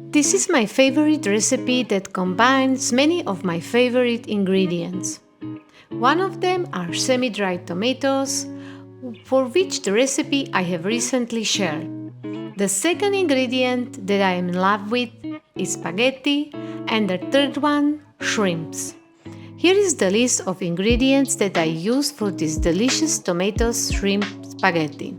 This is my favorite recipe that combines many of my favorite ingredients. One of them are semi-dried tomatoes, for which the recipe I have recently shared. The second ingredient that I am in love with is spaghetti, and the third one, shrimps. Here is the list of ingredients that I use for this delicious tomato shrimp spaghetti.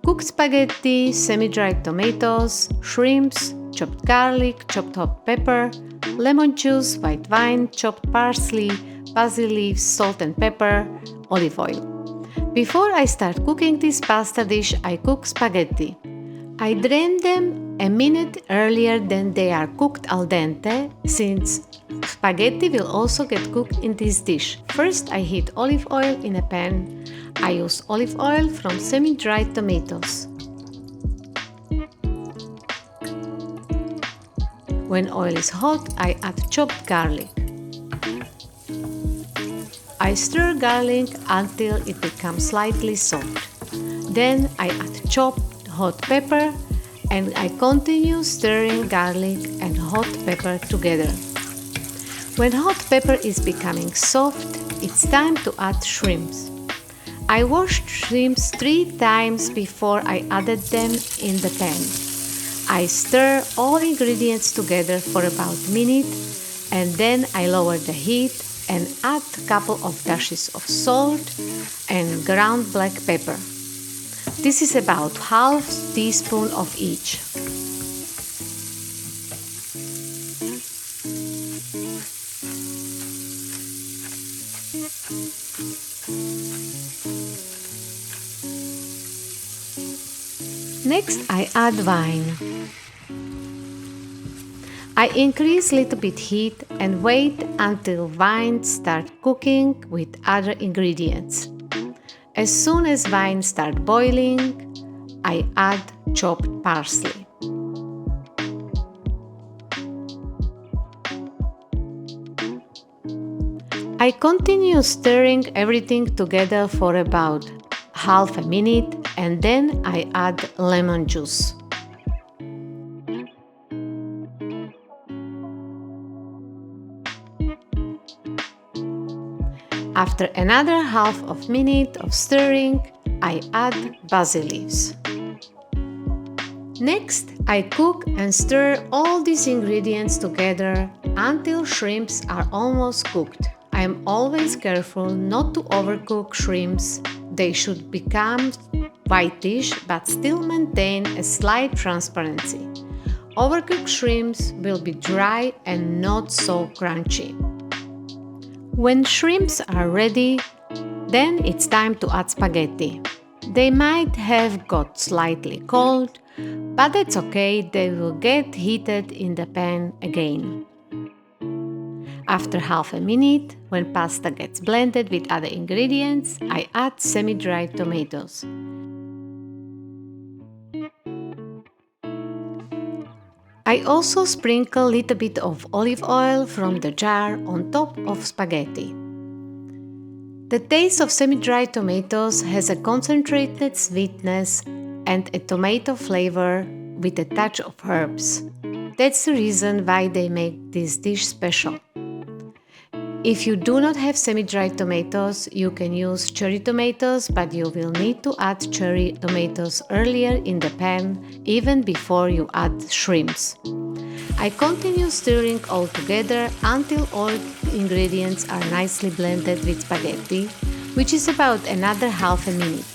Cooked spaghetti, semi-dried tomatoes, shrimps, chopped garlic, chopped hot pepper, lemon juice, white wine, chopped parsley, basil leaves, salt and pepper, olive oil. Before I start cooking this pasta dish, I cook spaghetti. I drain them a minute earlier than they are cooked al dente, since spaghetti will also get cooked in this dish. First, I heat olive oil in a pan. I use olive oil from semi-dried tomatoes. When oil is hot, I add chopped garlic. I stir garlic until it becomes slightly soft. Then I add chopped hot pepper and I continue stirring garlic and hot pepper together. When hot pepper is becoming soft, it's time to add shrimps. I washed shrimps 3 times before I added them in the pan. I stir all ingredients together for about a minute and then I lower the heat and add a couple of dashes of salt and ground black pepper. This is about half teaspoon of each. Next, I add wine. I increase little bit heat and wait until wine start cooking with other ingredients. As soon as wine start boiling, I add chopped parsley. I continue stirring everything together for about half a minute and then I add lemon juice. After another half of minute of stirring, I add basil leaves. Next, I cook and stir all these ingredients together until shrimps are almost cooked. I am always careful not to overcook shrimps. They should become whitish but still maintain a slight transparency. Overcooked shrimps will be dry and not so crunchy. When shrimps are ready, then it's time to add spaghetti. They might have got slightly cold, but that's okay, they will get heated in the pan again. After half a minute, when pasta gets blended with other ingredients, I add semi-dried tomatoes. I also sprinkle a little bit of olive oil from the jar on top of spaghetti. The taste of semi-dried tomatoes has a concentrated sweetness and a tomato flavor with a touch of herbs. That's the reason why they make this dish special. If you do not have semi-dried tomatoes, you can use cherry tomatoes, but you will need to add cherry tomatoes earlier in the pan, even before you add shrimps. I continue stirring all together until all ingredients are nicely blended with spaghetti, which is about another half a minute.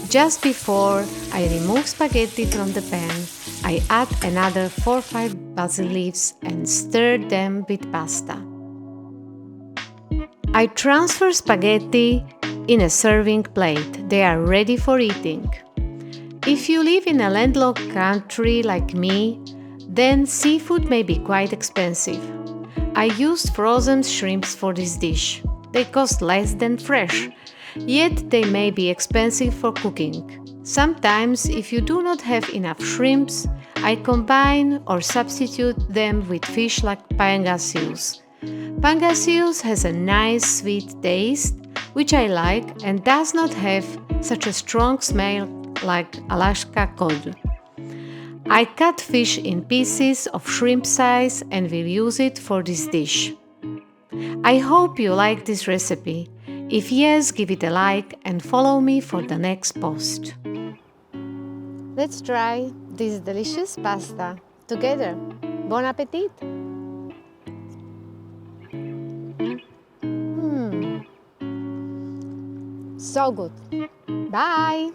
Just before I remove spaghetti from the pan, I add another 4 or 5 basil leaves and stir them with pasta. I transfer spaghetti in a serving plate. They are ready for eating. If you live in a landlocked country like me, then seafood may be quite expensive. I used frozen shrimps for this dish. They cost less than fresh, yet they may be expensive for cooking. Sometimes, if you do not have enough shrimps, I combine or substitute them with fish like pangasius. Pangasius has a nice sweet taste, which I like, and does not have such a strong smell like Alaska cod. I cut fish in pieces of shrimp size and will use it for this dish. I hope you like this recipe. If yes, give it a like and follow me for the next post. Let's try this delicious pasta together. Bon appetit! So good. Bye!